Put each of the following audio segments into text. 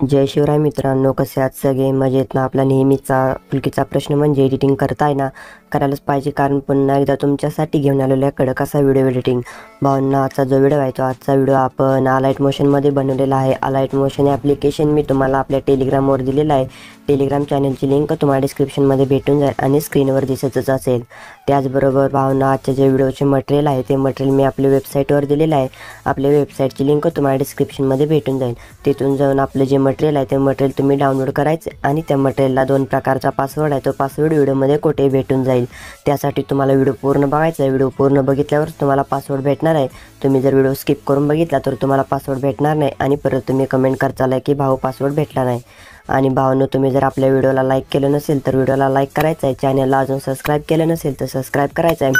जय शिवराय मित्रांनो, कसे आहात सगळे? मजेत ना? आपला नेहमीचा फुलकीचा प्रश्न म्हणजे एडिटिंग करताय ना, करायलाच पाहिजे, कारण पुन्हा एकदा तुमच्यासाठी घेऊन आलेलो आहे कडक असा व्हिडिओ एडिटिंग. भावना आजचा जो व्हिडिओ आहे तो आजचा व्हिडिओ आपण अलाइट मोशनमध्ये बनवलेला आहे. अलाइट मोशन ॲप्लिकेशन मी तुम्हाला आपल्या टेलिग्रामवर दिलेलं आहे. टेलिग्राम चॅनलची लिंक तुम्हाला डिस्क्रिप्शनमध्ये भेटून जाईल आणि स्क्रीनवर दिसतच असेल. त्याचबरोबर भावना आजच्या जे व्हिडिओचे मटेरियल आहे ते मटेरियल मी आपल्या वेबसाईटवर दिलेलं आहे. आपल्या वेबसाईटची लिंक तुम्हाला डिस्क्रिप्शनमध्ये भेटून जाईल. तिथून जाऊन आपलं जे मटेरियल आहे ते मटेरियल तुम्ही डाउनलोड करायचं आणि त्या मटेरियलला 2 प्रकारचा पासवर्ड आहे, तो पासवर्ड व्हिडिओमध्ये कुठे भेटून जाईल. त्यासाठी तुम्हाला व्हिडिओ पूर्ण बघायचा आहे. व्हिडिओ पूर्ण बघितल्यावर तुम्हाला पासवर्ड भेटणार आहे. तुम्ही जर व्हिडिओ स्किप करून बघितला तर तुम्हाला पासवर्ड भेटणार नाही आणि परत तुम्ही कमेंट करताल की भाऊ पासवर्ड भेटला नाही. आणि भावांनो, तुम्ही जर आपल्या व्हिडिओला लाईक केलं नसेल तर व्हिडिओला लाईक करायचं आहे. चॅनलला अजून सबस्क्राईब केलं नसेल तर सबस्क्राईब करायचं आहे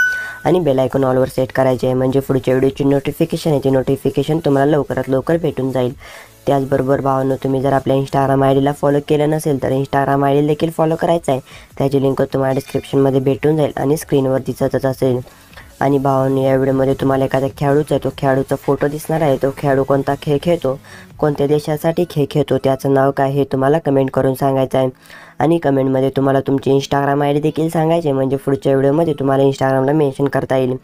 आणि बेल आयकॉन ऑलवर सेट करायचे आहे, म्हणजे पुढच्या व्हिडिओची नोटिफिकेशन आहे ती नोटिफिकेशन तुम्हाला लवकरात लवकर भेटून जाईल. त्याचबरोबर भावांनो, तुम्ही जर आपल्या इंस्टाग्राम आयडीला फॉलो केलं नसेल तर इंस्टाग्राम आयडी देखील फॉलो करायचं आहे. त्याची लिंक तुम्हाला डिस्क्रिप्शनमध्ये भेटून जाईल आणि स्क्रीनवर दिसतच असेल. आणि भावांनो, या व्हिडिओमध्ये तुम्हाला एखाद्या खेळाडूचा आहे तो खेळाडूचा फोटो दिसणार आहे. तो खेळाडू कोणता खेळ खेळतो, कोणत्या देशासाठी खेळ खेळतो, त्याचं नाव काय हे तुम्हाला कमेंट करून सांगायचं आहे. आणि कमेंटमध्ये तुम्हाला तुमची इंस्टाग्राम आयडी देखील सांगायचे, म्हणजे पुढच्या व्हिडिओमध्ये तुम्हाला इंस्टाग्रामला मेन्शन करता येईल.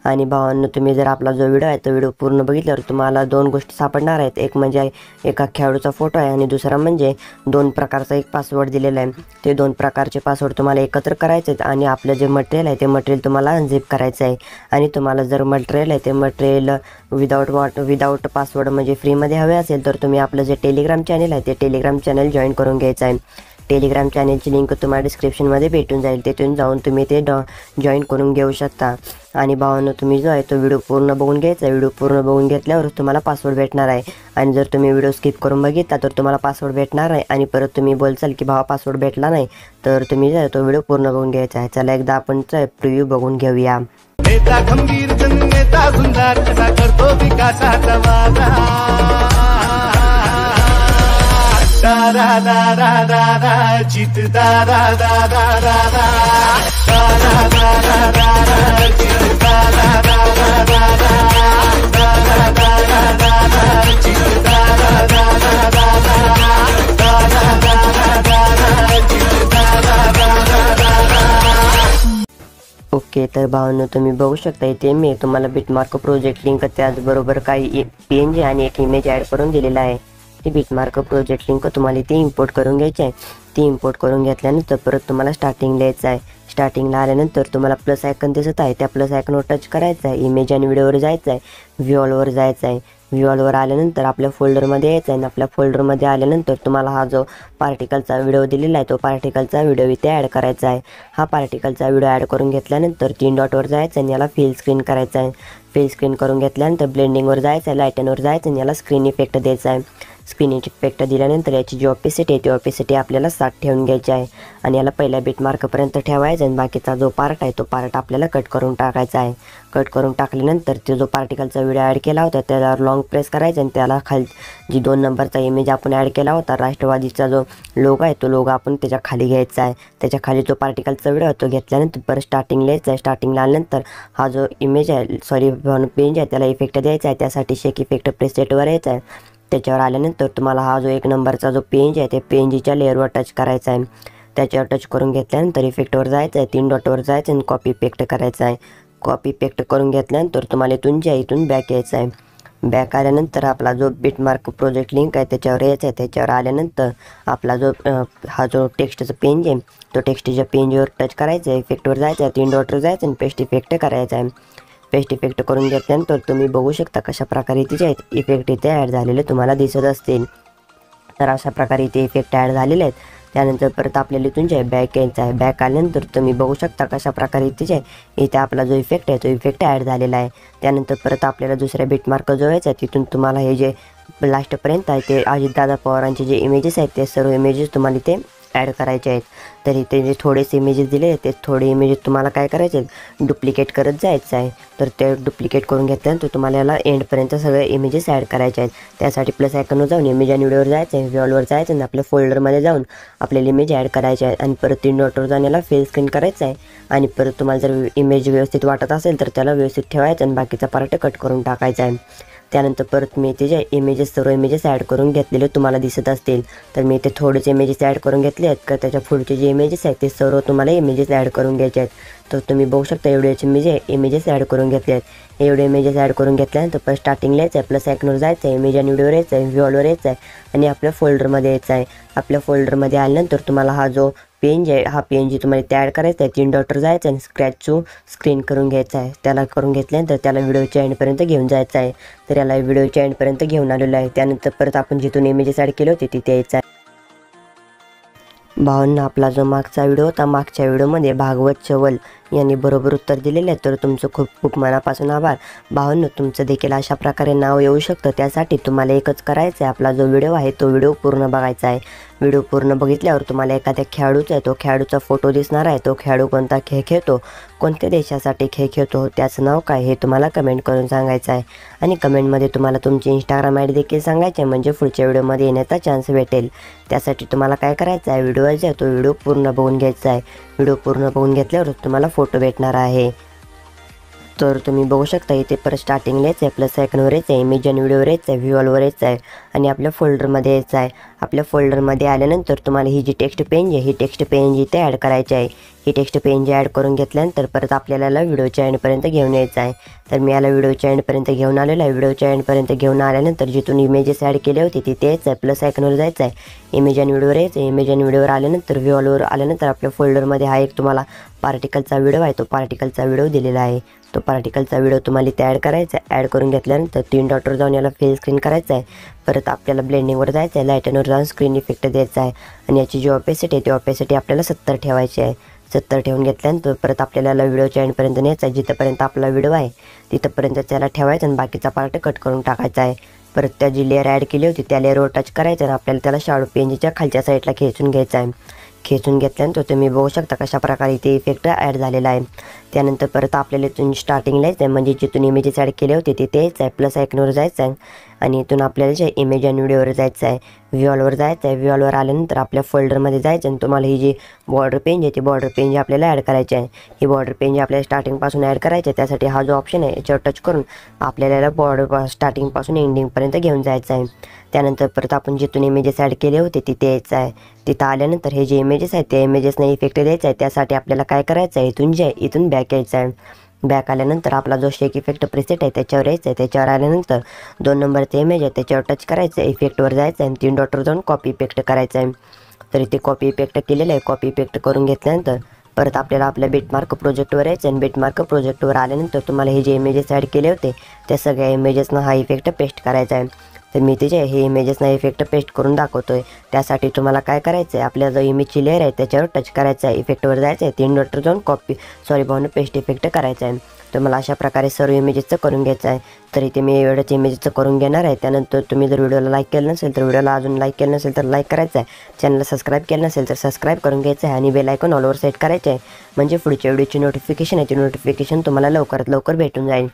आणि भावांनो, तुम्ही जर आपला जो व्हिडिओ आहे तो व्हिडिओ पूर्ण बघितल्यावर तुम्हाला 2 गोष्टी सापडणार आहेत. एक म्हणजे एका खेळाडूचा फोटो आहे आणि दुसरा म्हणजे 2 प्रकारचा एक पासवर्ड दिलेला आहे. ते 2 प्रकारचे पासवर्ड तुम्हाला एकत्र करायचे आहेत आणि आपलं जे मटेरियल आहे ते मटेरियल तुम्हाला अनझिप करायचं आहे. आणि तुम्हाला जर मटेरियल आहे ते मटेरियल विदाऊट पासवर्ड म्हणजे फ्रीमध्ये हवे असेल तर तुम्ही आपलं जे टेलिग्राम चॅनल आहे ते टेलिग्राम चॅनल जॉईन करून घ्यायचं आहे. टेलिग्राम चॅनलची लिंक तुम्हाला डिस्क्रिप्शनमध्ये भेटून जाईल. तिथून जाऊन तुम्ही ते जॉईन करून घेऊ शकता. आणि भावांनो, तुम्ही जो आहे तो व्हिडिओ पूर्ण बघून घ्यायचा. व्हिडिओ पूर्ण बघून घेतल्यावर तुम्हाला पासवर्ड भेटणार आहे. आणि जर तुम्ही व्हिडिओ स्किप करून बघितला तर तुम्हाला पासवर्ड भेटणार नाही आणि परत तुम्ही बोलचाल की भावा पासवर्ड भेटला नाही, तर तुम्ही जो आहे तो व्हिडिओ पूर्ण बघून घ्यायचा आहे. चला एकदा आपण प्रिव्ह्यू बघून घेऊया. नेता खंबीर नेता सुंदर कसा करतो विकासाचा वादा. दारा दारा दारा चित दारा दारा दारा दारा दारा दारा चित दारा दारा दारा दारा दारा दारा चित दारा दारा दारा दारा दारा दारा चित दारा दारा दारा. ओके, तर भावांनो, तुम्ही बघू शकता इथे मी तुम्हाला बिटमार्क प्रोजेक्ट लिंक त्याचबरोबर काही PNG आणि एक इमेज ॲड करून दिलेला आहे. ती बिटमार्क प्रोजेक्ट लिंक तुम्हाला इथे इम्पोर्ट करून घ्यायची आहे. ती इम्पोर्ट करून घेतल्यानंतर परत तुम्हाला स्टार्टिंगला यायचं आहे. स्टार्टिंगला आल्यानंतर तुम्हाला प्लस आयकन दिसत आहे, त्या प्लस आयकनवर टच करायचं आहे. इमेज आणि व्हिडिओवर जायचं आहे. व्ह्यूअलवर जायचं आहे. व्ह्यूअलवर आल्यानंतर आपल्या फोल्डरमध्ये यायचं आहे. आणि आपल्या फोल्डरमध्ये आल्यानंतर तुम्हाला हा जो पार्टिकलचा व्हिडिओ दिलेला आहे तो पार्टिकलचा व्हिडिओ इथे ॲड करायचा आहे. हा पार्टिकलचा व्हिडिओ ॲड करून घेतल्यानंतर 3 डॉटवर जायचं आणि याला फिल स्क्रीन करायचं आहे. फिल स्क्रीन करून घेतल्यानंतर ब्लेंडिंगवर जायचं आहे, लायटनवर जायचं आणि याला स्क्रीन इफेक्ट द्यायचा आहे. स्क्रीन इफेक्ट दिल्यानंतर याची जी ऑपेसिटी आहे ती ऑपेसिटी आपल्याला 60 ठेवून घ्यायची आहे. आणि याला पहिल्या बिटमार्कपर्यंत ठेवायचं आणि बाकीचा जो पार्ट आहे तो पार्ट आपल्याला कट करून टाकायचा आहे. कट करून टाकल्यानंतर तो जो पार्टिकलचा व्हिडिओ ॲड केला होता त्याला लॉंग प्रेस करायचा आणि त्याला खाली जी 2 नंबरचा इमेज आपण ॲड केला होता राष्ट्रवादीचा जो लोगो आहे तो लोगो आपण त्याच्या खाली घ्यायचा आहे. त्याच्या खाली जो पार्टिकलचा व्हिडिओ आहे तो घेतल्यानंतर परत स्टार्टिंगला यायचा आहे. स्टार्टिंगला आल्यानंतर हा जो इमेज आहे पेज आहे त्याला इफेक्ट द्यायचा आहे. त्यासाठी शेक इफेक्ट प्रेसेटवर यायचा आहे. त्याच्यावर आल्यानंतर तुम्हाला हा जो 1 नंबरचा जो पेज आहे त्या पेंजीच्या लेअरवर टच करायचा आहे. त्याच्यावर टच करून घेतल्यानंतर इफेक्टवर जायचं आहे, 3 डॉटवर जायचं आणि कॉपी पेस्ट करायचा आहे. कॉपी पेस्ट करून घेतल्यानंतर तुम्हाला इथून बॅक यायचं आहे. बॅक आल्यानंतर आपला जो बिटमार्क प्रोजेक्ट लिंक आहे त्याच्यावर यायचं आहे. त्याच्यावर आल्यानंतर आपला हा जो टेक्स्टचा पेज आहे तो टेक्स्टच्या पेजवर टच करायचा आहे. इफेक्टवर जायचं आहे, 3 डॉटवर जायचं आणि पेस्ट इफेक्ट करायचा आहे. पेस्ट इफेक्ट करून घेतल्यानंतर तुम्ही बघू शकता कशा प्रकारे तिचे इफेक्ट इथे ॲड झालेले तुम्हाला दिसत असतील. तर अशा प्रकारे इथे इफेक्ट ॲड झालेले आहेत. त्यानंतर परत आपल्याला इथून जे बॅक यायचं आहे. बॅक आल्यानंतर तुम्ही बघू शकता कशा प्रकारे इथे आपला जो इफेक्ट आहे तो इफेक्ट ॲड झालेला आहे. त्यानंतर परत आपल्याला दुसऱ्या बिटमार्क जो यायचा आहे तिथून तुम्हाला हे जे लास्टपर्यंत आहे ते अजित दादा पवारांचे जे इमेजेस आहेत ते सर्व इमेजेस तुम्हाला इथे ॲड करायचे आहेत. तर इथे जे थोडेसे इमेजेस दिले आहेत ते थोडे इमेजेस तुम्हाला काय करायचे आहेत, डुप्लिकेट करत जायचं आहे. तर ते डुप्लिकेट करून घेतल्यानंतर तुम्हाला याला एंडपर्यंत सगळे इमेजेस ॲड करायचे आहेत. त्यासाठी प्लस आयकनवर जाऊन इमेज आणि व्हिडिओवर जायचं आहे. व्हिडिओवर जायचं आणि आपल्या फोल्डरमध्ये जाऊन आपल्याला इमेज ॲड करायचे आहेत. आणि परत 3 डॉटवर जाऊन याला फिल स्क्रीन करायचं आहे. आणि परत तुम्हाला जर इमेज व्यवस्थित वाटत असेल तर त्याला व्यवस्थित ठेवायचं आणि बाकीचा पार्ट कट करून टाकायचा आहे. त्यानंतर परत मी इथे जे इमेजेस सर्व इमेजेस ॲड करून घेतलेले तुम्हाला दिसत असतील, तर मी इथे थोडेसे इमेजेस ॲड करून घेतले आहेत का त्याच्या पुढचे जे इमेजेस आहेत ते सर्व तुम्हाला इमेजेस ॲड करून घ्यायचे आहेत. तर तुम्ही बघू शकता एवढे मी जे इमेजेस ॲड करून घेतले आहेत. एवढे इमेजेस ॲड करून घेतल्यानंतर पण स्टार्टिंगला यायचं आहे, प्लस आयकॉनवर जायचं आहे, इमेज आणि व्हिडिओवर यायचं आहे, व्ह्यूअलवर यायचं आहे आणि आपल्या फोल्डरमध्ये यायचं आहे. आपल्या फोल्डरमध्ये आल्यानंतर तुम्हाला हा जो पेज आहे हा PNG तुम्हाला ते ॲड करायचा आहे. 3 डॉटवर जायचं आणि स्क्रॅच टू स्क्रीन करून घ्यायचा आहे. त्याला करून घेतल्यानंतर त्याला व्हिडिओच्या एंडपर्यंत घेऊन जायचं आहे. तर याला व्हिडिओच्या एंडपर्यंत घेऊन आलेलो आहे. त्यानंतर परत आपण जिथून इमेजेस ॲड केले होते तिथे यायचं आहे. भावांनो, आपला जो मागचा व्हिडिओ होता, मागच्या व्हिडिओमध्ये भागवत चवल यांनी बरोबर उत्तर दिलेले आहे. तर तुमचं खूप खूप मनापासून आभार. भावांनो, तुमचं देखील अशा प्रकारे नाव येऊ शकतं. त्यासाठी तुम्हाला एकच करायचं आहे, आपला जो व्हिडिओ आहे तो व्हिडिओ पूर्ण बघायचा आहे. व्हिडिओ पूर्ण बघितल्यावर तुम्हाला एखाद्या खेळाडूचा आहे तो खेळाडूचा फोटो दिसणार आहे. तो खेळाडू कोणता खेळ खेळतो, कोणत्या देशासाठी खेळ खेळतो, त्याचं नाव काय हे तुम्हाला कमेंट करून सांगायचं आहे. आणि कमेंटमध्ये तुम्हाला तुमची इंस्टाग्राम ID देखील सांगायचे आहे, म्हणजे पुढच्या व्हिडिओमध्ये येण्याचा चान्स भेटेल. त्यासाठी तुम्हाला काय करायचं आहे, व्हिडिओ आहे तो व्हिडिओ पूर्ण बघून घ्यायचा आहे. व्हिडिओ पूर्ण बघून घेतल्यावर तुम्हाला फोटो भेटणार आहे. तर तुम्ही बघू शकता इथे परत स्टार्टिंगला यायचं आहे, प्लस आयकॉनवर यायचं आहे, इमेज आणि व्हिडिओवर यायचं आहे, व्ह्यूअलवर यायचं आहे आणि आपल्या फोल्डरमध्ये यायचं आहे. आपल्या फोल्डरमध्ये आल्यानंतर तुम्हाला ही जी टेक्स्ट पेज आहे ही टेक्स्ट पेज इथे ॲड करायची आहे. ही टेक्स्ट पेज ॲड करून घेतल्यानंतर परत आपल्याला व्हिडिओच्या एंडपर्यंत घेऊन यायचं आहे. तर मी याला व्हिडिओच्या एंडपर्यंत घेऊन आलेलो आहे. व्हिडिओच्या एंडपर्यंत घेऊन आल्यानंतर जिथून इमेजेस ॲड केले होते तिथे यायचं आहे, प्लस आयकॉनवर जायचं आहे, इमेज आणि व्हिडिओवर यायचं आहे, इमेज आणि व्हिडिओवर आल्यानंतर व्ह्यूअलवर आल्यानंतर आपल्या फोल्डरमध्ये हा एक तुम्हाला पार्टिकलचा व्हिडिओ आहे, तो पार्टिकलचा व्हिडिओ दिलेला आहे. तो पार्टिकलचा व्हिडिओ तुम्हाला इथे ॲड करायचा आहे. ॲड करून घेतल्यानंतर 3 डॉटवर जाऊन याला फिल स्क्रीन करायचं आहे. परत आपल्याला ब्लेंडिंगवर जायचं आहे, लाईटनवर जाऊन स्क्रीन इफेक्ट द्यायचा आहे आणि याची जी ऑपेसिटी आहे ती ऑपेसिटी आपल्याला 70 ठेवायची आहे. 70 ठेवून घेतल्यानंतर परत आपल्याला व्हिडिओच्या एंडपर्यंत न्यायचं आहे. जिथंपर्यंत आपला व्हिडिओ आहे तिथंपर्यंत त्याला ठेवायचं आणि बाकीचा पार्ट कट करून टाकायचा आहे. परत त्या जी लेअर ॲड केली होती त्या लेअरवर टच करायचं आणि आपल्याला त्याला शॅडो पेंजच्या खालच्या साईडला खेचून घ्यायचं आहे. खेचून घेतल्यानंतर तुम्ही बघू शकता कशा प्रकारे ते इफेक्ट ॲड झालेला आहे. त्यानंतर परत आपल्याला इथून स्टार्टिंगला यायचं आहे, म्हणजे जिथून इमेजेस ॲड केले होते तिथे यायचं आहे, प्लस आयकॉनवर जायचं आहे आणि इथून आपल्याला जे इमेज आणि व्हिडिओवर जायचं आहे, व्ह्यूअलवर जायचं आहे. व्ह्यूअलवर आल्यानंतर आपल्या फोल्डरमध्ये जायचं आणि तुम्हाला ही जी बॉर्डर पेज आहे ती बॉर्डर पेज आपल्याला ॲड करायची आहे. ही बॉर्डर पेज आपल्याला स्टार्टिंगपासून ॲड करायची आहे. त्यासाठी हा जो ऑप्शन आहे याच्यावर टच करून आपल्याला बॉर्डर स्टार्टिंगपासून एंडिंगपर्यंत घेऊन जायचं आहे. त्यानंतर परत आपण जिथून इमेजेस ॲड केले होते तिथे यायचं आहे. तिथं आल्यानंतर हे जे इमेजेस आहेत त्या इमेजेसना इफेक्ट द्यायचा आहे. त्यासाठी आपल्याला काय करायचं आहे, इथून बॅक यायचं आहे. बॅक आल्यानंतर आपला जो शेक इफेक्ट प्रिसेट आहे त्याच्यावर यायचं आहे. त्याच्यावर आल्यानंतर 2 नंबरचे इमेज आहे त्याच्यावर टच करायचं आहे, इफेक्टवर जायचं आहे आणि 3 डॉटवर जाऊन कॉपी इफेक्ट करायचं आहे. तर इथे कॉपी इफेक्ट केलेलं आहे. कॉपी इफेक्ट करून घेतल्यानंतर परत आपल्याला आपल्या बिटमार्क प्रोजेक्टवर यायचं आणि बिटमार्क प्रोजेक्टवर आल्यानंतर तुम्हाला हे जे इमेजेस ॲड केले होते त्या सगळ्या इमेजेसना हा इफेक्ट पेस्ट करायचा आहे. तर मी तिचे हे इमेजेसना इफेक्ट पेस्ट करून दाखवतो आहे. त्यासाठी तुम्हाला काय करायचं आहे, आपल्या जो इमेजची लेअर आहे त्याच्यावर टच करायचं आहे, इफेक्टवर जायचं आहे, 3 डॉटवर जाऊन पेस्ट इफेक्ट करायचा आहे. तर मला अशा प्रकारे सर्व इमेजेसचं करून घ्यायचं आहे. तर इथे मी एवढंच इमेजेसचं करून घेणार आहे. त्यानंतर तुम्ही जर व्हिडिओला लाईक केलं नसेल तर व्हिडिओला अजून लाईक केलं नसेल तर लाईक करायचं आहे. चॅनलला सबस्क्राईब केलं नसेल तर सबस्क्राईब करून घ्यायचं आहे आणि बेल आयकॉन ऑलवर सेट करायचं आहे, म्हणजे पुढच्या व्हिडिओची नोटिफिकेशन आहे ती नोटिफिकेशन तुम्हाला लवकरात लवकर भेटून जाईल.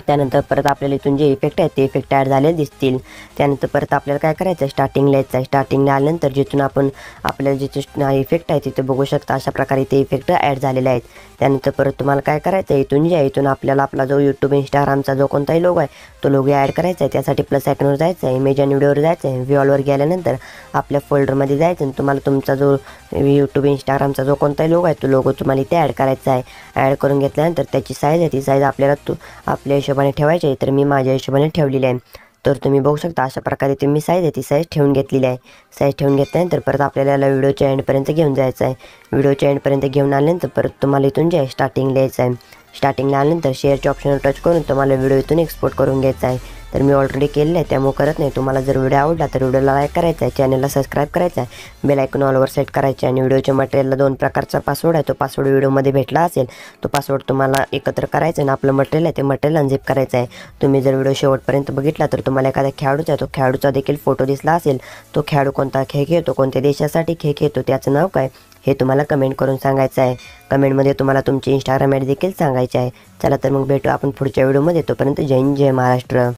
त्यानंतर परत आपल्याला इथून जे इफेक्ट आहेत ते इफेक्ट ॲड झालेले दिसतील. त्यानंतर परत आपल्याला काय करायचं आहे, स्टार्टिंगला यायचं आहे. स्टार्टिंगला आल्यानंतर जिथून आपण आपल्याला जिथं इफेक्ट आहे तिथे बघू शकता अशा प्रकारे ते इफेक्ट ॲड झालेले आहेत. त्यानंतर परत तुम्हाला काय करायचं आहे, इथून आपल्याला आपला जो यूट्यूब इंस्टाग्रामचा जो कोणताही लोगो आहे तो लोगो ॲड करायचा आहे. त्यासाठी प्लस आयकॉनवर जायचं आहे, इमेज आणि व्हिडिओवर जायचं आहे, व्ह्यूअलवर गेल्यानंतर आपल्या फोल्डरमध्ये जायचं आणि तुम्हाला तुमचा जो यूट्यूब इंस्टाग्रामचा जो कोणताही लोगो आहे तो लोगो तुम्हाला इथे ॲड करायचा आहे. ॲड करून घेतल्यानंतर त्याची साईज आहे ती साईज आपल्याला आपल्या हिशोबाने ठेवायची आहे. तर मी माझ्या हिशोबाने ठेवलेली आहे. तर तुम्ही बघू शकता अशा प्रकारे तुम्ही साईज आहे ती साईज ठेवून घेतलेली आहे. साईज ठेवून घेतल्यानंतर परत आपल्याला व्हिडिओच्या एंडपर्यंत घेऊन जायचं आहे. व्हिडिओच्या एंडपर्यंत घेऊन आल्यानंतर परत तुम्हाला इथून जे आहे स्टार्टिंगला यायचं आहे. स्टार्टिंगला आल्यानंतर शेअरच्या ऑप्शनवर टच करून तुम्हाला व्हिडिओ इथून एक्सपोर्ट करून घ्यायचा आहे. तर मी ऑलरेडी केलेलं आहे त्यामुळे करत नाही. तुम्हाला जर व्हिडिओ आवडला तर व्हिडिओला लाईक करायचा आहे, चॅनलला सबस्क्राईब करायचं आहे, बेल आयकॉन ऑलवर सेट करायचे आणि व्हिडिओच्या मटेरियलला 2 प्रकारचा पासवर्ड आहे. तो पासवर्ड व्हिडिओमध्ये भेटला असेल तो पासवर्ड तुम्हाला एकत्र करायचा आणि आपलं मटेरियल आहे ते मटेरियल अनझिप करायचं आहे. तुम्ही जर व्हिडिओ शेवटपर्यंत बघितला तर तुम्हाला एखाद्या खेळाडूचा आहे तो खेळाडूचा देखील फोटो दिसला असेल. तो खेळाडू कोणता खेळ खेळतो, कोणत्या देशासाठी खेळ खेळतो, त्याचं नाव काय हे तुम्हाला कमेंट करून सांगायचं आहे. कमेंटमध्ये तुम्हाला तुमची इंस्टाग्राम ID देखील सांगायची आहे. चला तर मग भेटू आपण पुढच्या व्हिडिओमध्ये. तोपर्यंत जय हिंद, जय महाराष्ट्र.